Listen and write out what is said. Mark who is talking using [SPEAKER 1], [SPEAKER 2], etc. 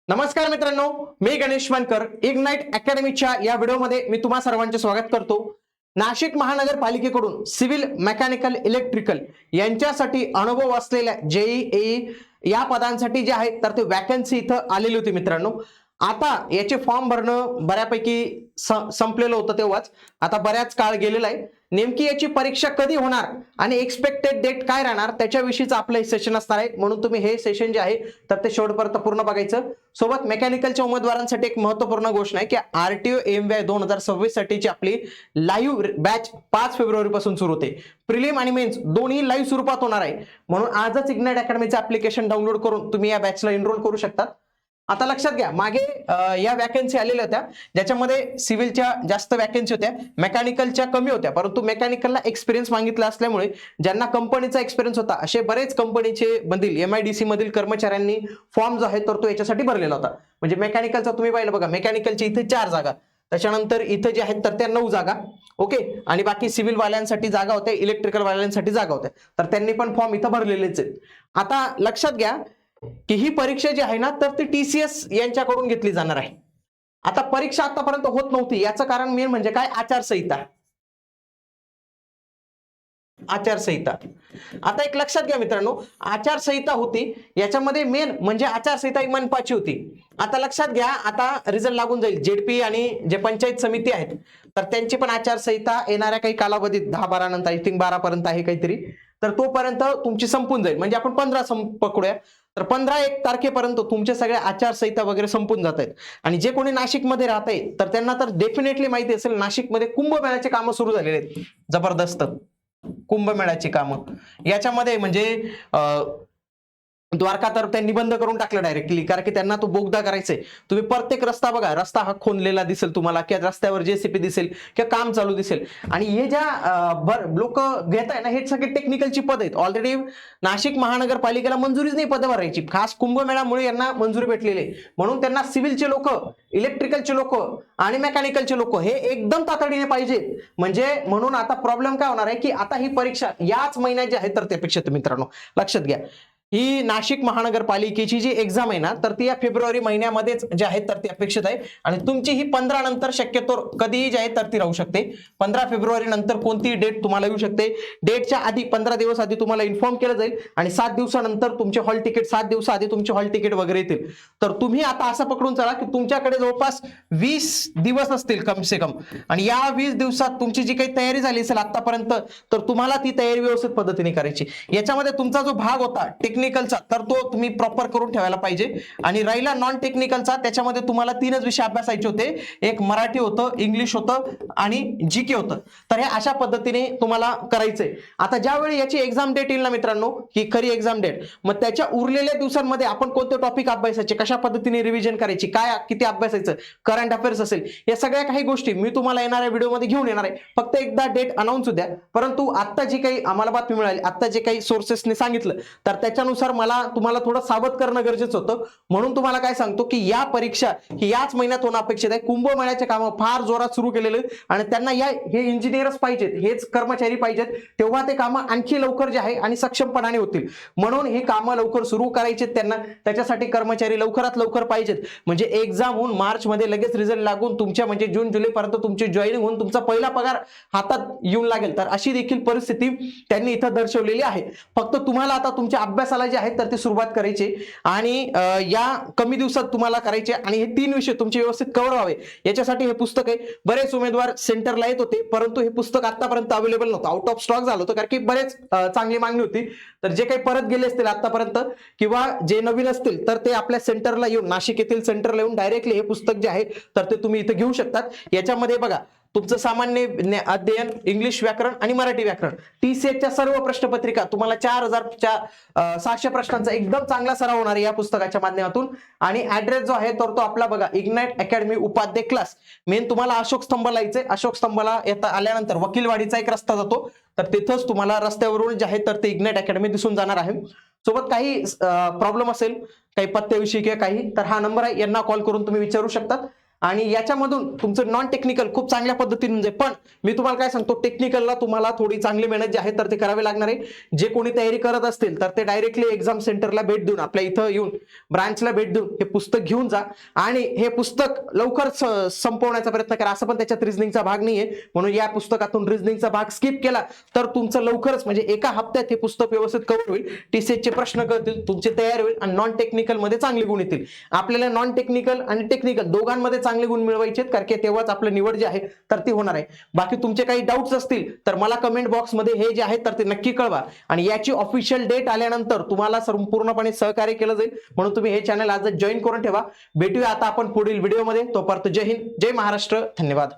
[SPEAKER 1] नमस्कार मित्रांनो, मी गणेश मानकर. इग्नाइट अकॅडमीच्या या व्हिडिओमध्ये मी तुम्हा सर्वांचे स्वागत करतो. नाशिक महानगरपालिकेकडून सिव्हिल, मेकॅनिकल, इलेक्ट्रिकल यांच्यासाठी अनुभव असलेल्या जेईई या पदांसाठी जे आहेत तर ते वॅकन्सी इथं आलेली होती मित्रांनो. आता याचे फॉर्म भरणं बऱ्यापैकी संपलेलं होतं तेव्हाच. आता बऱ्याच काळ गेलेला आहे. नेमकी याची परीक्षा कधी होणार आणि एक्सपेक्टेड डेट काय राहणार त्याच्याविषयीच आपलं हे सेशन असणार आहे. म्हणून तुम्ही हे सेशन जे आहे तर ते शेवटपर्यंत पूर्ण बघायचं. सोबत मेकॅनिकलच्या उमेदवारांसाठी एक महत्त्वपूर्ण घोषणा आहे की आरटीओ एमवाय 2026 साठीची आपली लाईव्ह बॅच 5 फेब्रुवारी पासून सुरू होते. प्रिलिम आणि मेन्स दोन्ही लाईव्ह स्वरूपात होणार आहे. म्हणून आजच इग्नाइट अकॅडमीचं ऍप्लिकेशन डाउनलोड करून तुम्ही या बॅचला एनरोल करू शकता. आता लक्षात घ्या, मागे या वॅकन्सी आलेल्या होत्या ज्याच्यामध्ये सिव्हिलच्या जास्त वॅकन्सी होत्या, मेकॅनिकलच्या कमी होत्या. परंतु मेकॅनिकलला एक्सपिरियन्स मागितला असल्यामुळे ज्यांना कंपनीचा एक्सपिरियन्स होता असे बरेच कंपनीचे मधील MIDC मधील कर्मचाऱ्यांनी फॉर्म जो आहे तर तो याच्यासाठी भरलेला होता. म्हणजे मेकॅनिकलचा तुम्ही पाहिलं बघा, मेकॅनिकलची इथे 4 जागा, त्याच्यानंतर इथे जे आहेत तर त्या 9 जागा. ओके, आणि बाकी सिव्हिल वाल्यांसाठी जागा होत्या, इलेक्ट्रिकल वाल्यांसाठी जागा होत्या. तर त्यांनी पण फॉर्म इथं भरलेलेच आहेत. आता लक्षात घ्या की ही परीक्षा जी आहे ना तर ती TCS यांच्याकडून घेतली जाणार आहे. आता परीक्षा आतापर्यंत होत नव्हती, याचं कारण मेन म्हणजे काय, आचारसंहिता. आचारसंहिता. आता एक लक्षात घ्या मित्रांनो, आचारसंहिता होती, याच्यामध्ये मेन म्हणजे आचारसंहिता ही मनपाची होती. आता लक्षात घ्या, आता रिझल्ट लागून जाईल. जेडपी आणि जे पंचायत समिती आहेत तर त्यांची पण आचारसंहिता येणाऱ्या काही कालावधीत 10-12 नंतर, आय थिंक 12 पर्यंत आहे काहीतरी, तर तोपर्यंत तुमची संपून जाईल. म्हणजे आपण 15 पकडूया, तर 15-1 तारखेपर्यंत तुमच्या सगळ्या आचारसंहिता वगैरे संपून जात आहेत. आणि जे कोणी नाशिकमध्ये राहत आहे तर त्यांना तर डेफिनेटली माहिती असेल, नाशिकमध्ये कुंभमेळ्याचे कामं सुरू झालेले आहेत. जबरदस्त कुंभमेळ्याची कामं याच्यामध्ये म्हणजे द्वारका तर त्यांनी बंद करून टाकलं डायरेक्टली, कारण की त्यांना तो बोगदा करायचंय. तुम्ही प्रत्येक रस्ता बघा, रस्ता हा खोनलेला दिसेल तुम्हाला, किंवा रस्त्यावर JCB दिसेल किंवा काम चालू दिसेल. आणि हे ज्या लोक घेत आहे ना, हे सगळे टेक्निकलची पद आहेत. ऑलरेडी नाशिक महानगरपालिकेला मंजुरीच नाही पदं भरायची, खास कुंभमेळ्यामुळे यांना मंजुरी भेटलेली आहे. म्हणून त्यांना सिव्हिलचे लोक, इलेक्ट्रिकलचे लोक आणि मेकॅनिकलचे लोक हे एकदम तातडीने पाहिजे. म्हणजे म्हणून आता प्रॉब्लेम काय होणार आहे की आता ही परीक्षा याच महिन्यात जी आहे तर ते अपेक्षित मित्रांनो लक्षात घ्या. ही नाशिक महानगरपालिकेची जी एक्झाम आहे ना तर ती या फेब्रुवारी महिन्यामध्येच जे आहे तर ती अपेक्षित आहे. आणि तुमची ही 15 नंतर शक्यतो कधीही जी आहे तर ती राहू शकते. 15 फेब्रुवारी नंतर कोणतीही डेट तुम्हाला येऊ शकते. डेटच्या आधी 15 दिवस आधी तुम्हाला इन्फॉर्म केलं जाईल आणि 7 दिवसानंतर तुमचे हॉल तिकीट, 7 दिवसाआधी तुमचे हॉल तिकीट वगैरे येतील. तर तुम्ही आता असं पकडून चला की तुमच्याकडे जवळपास 20 दिवस असतील कम से कम. आणि या 20 दिवसात तुमची जी काही तयारी झाली असेल आतापर्यंत तर तुम्हाला ती तयारी व्यवस्थित पद्धतीने करायची. याच्यामध्ये तुमचा जो भाग होता टेक्निकलचा तर तो तुम्ही प्रॉपर करून ठेवायला पाहिजे. आणि राहिला नॉन टेक्निकलचा, त्याच्यामध्ये तुम्हाला 3च विषय अभ्यासायचे होते. एक मराठी होतं, इंग्लिश होतं आणि GK होतं. तर हे अशा पद्धतीने तुम्हाला करायचंय. आता ज्यावेळी याची एक्झाम डेट येईल ना मित्रांनो, ही खरी एक्झाम डेट, मग त्याच्या उरलेल्या दिवसांमध्ये आपण कोणते टॉपिक अभ्यासायचे, कशा पद्धतीने रिव्हिजन करायची, काय किती अभ्यासायचं, करंट अफेअर्स असेल, या सगळ्या काही गोष्टी मी तुम्हाला येणाऱ्या व्हिडिओमध्ये घेऊन येणार आहे. फक्त एकदा डेट अनाऊन्स होऊ द्या. परंतु आता जी काही आम्हाला बातमी मिळाली, आता जे काही सोर्सेसने सांगितलं तर त्याच्यानुसार मला तुम्हाला थोडं सावध करणं गरजेचं होतं. म्हणून तुम्हाला काय सांगतो की या परीक्षा ही याच महिन्यात होणं अपेक्षित आहे. कुंभमेळ्याचे कामं फार जोरात सुरू केलेले आणि त्यांना हे इंजिनियरच पाहिजेत, हेच कर्मचारी पाहिजेत, तेव्हा ते कामं आणखी लवकर जे आहे आणि सक्षमपणाने होतील. म्हणून ही कामं लवकर सुरू करायचे त्यांना, त्याच्यासाठी कर्मचारी लवकरात लवकर पाहिजेत. म्हणजे एक्झाम होऊन मार्च मध्ये लगेच रिझल्ट लागून तुमच्या म्हणजे जून जुलै पर्यंत तुमची जॉईनिंग होऊन तुमचा पहिला पगार हातात येऊन लागेल. तर अशी देखील परिस्थिती त्यांनी इथं दर्शवलेली आहे. फक्त तुम्हाला आता तुमच्या अभ्यासाला जे आहे तर ती सुरुवात करायची आणि या कमी दिवसात तुम्हाला करायचे आणि हे 3 विषय तुमचे व्यवस्थित कव्हर व्हावे याच्यासाठी हे पुस्तक आहे. बरेच उमेदवार सेंटरला येत होते परंतु हे पुस्तक आतापर्यंत अवेलेबल नव्हतं, आउट ऑफ स्टॉक झालं होतं, कारण की बरेच चांगली मागणी होती. तर जे काही परत गेले असतील आतापर्यंत किंवा जे नवीन असतील तर ते आपल्या सेंटरला येऊन, नाशिक येथील सेंटरला येऊन डायरेक्टली हे पुस्तक जे आहे तर ते तुम्ही इथे घेऊ शकतात. याच्यामध्ये बघा तुमचं सामान्य अध्ययन, इंग्लिश व्याकरण आणि मराठी व्याकरण, TCSच्या सर्व प्रश्नपत्रिका तुम्हाला 4600 प्रश्नांचा एकदम चांगला सराव होणार आहे या पुस्तकाच्या माध्यमातून. आणि ऍड्रेस जो आहे तर तो आपला बघा, ignite academy Upadhye class. Main तुम्हाला अशोक स्तंभाला यायचंय. अशोक स्तंभाला आल्यानंतर वकीलवाडीचा एक रस्ता जातो, तर तिथंच तुम्हाला रस्त्यावरून जे आहे तर ते इग्नाइट अकॅडमी दिसून जाणार आहे. सोबत काही प्रॉब्लेम असेल, काही पत्त्याविषयी किंवा काही, तर हा नंबर आहे, यांना कॉल करून तुम्ही विचारू शकता. आणि याच्यामधून तुमचं नॉन टेक्निकल खूप चांगल्या पद्धतीने जाईल. पण मी तुम्हाला काय सांगतो, टेक्निकलला तुम्हाला थोडी चांगली मेहनत जी आहे तर ते करावे लागणार आहे. जे कोणी तयारी करत असतील तर ते डायरेक्टली एक्झाम सेंटरला भेट देऊन, आपल्या इथं येऊन ब्रांचला भेट देऊन हे पुस्तक घेऊन जा आणि हे पुस्तक लवकर संपवण्याचा प्रयत्न करा. असं पण त्याच्यात रिझनिंगचा भाग नाहीये, म्हणून या पुस्तकातून रिझनिंगचा भाग स्किप केला तर तुमचं लवकरच म्हणजे एका हप्त्यात हे पुस्तक व्यवस्थित कव्हर होईल. टीसीएसचे प्रश्न कळतील, तुमची तयारी होईल आणि नॉन टेक्निकल मध्ये चांगले गुण येतील. आपल्याला नॉन टेक्निकल आणि टेक्निकल दोघांमध्ये चांगले गुण मिळवायचे आहेत, कारण की तेव्हाच आपलं निवड जी आहे तर ती होणार आहे. बाकी तुमचे काही डाऊट्स असतील तर मला कमेंट बॉक्समध्ये हे जे आहे तर ते नक्की कळवा आणि याची ऑफिशियल डेट आल्यानंतर तुम्हाला पूर्णपणे सहकार्य केलं जाईल. म्हणून तुम्ही हे चॅनल आज जॉईन करून ठेवा. भेटूया आता आपण पुढील व्हिडिओमध्ये. तोपर्यंत जय हिंद, जय महाराष्ट्र, धन्यवाद.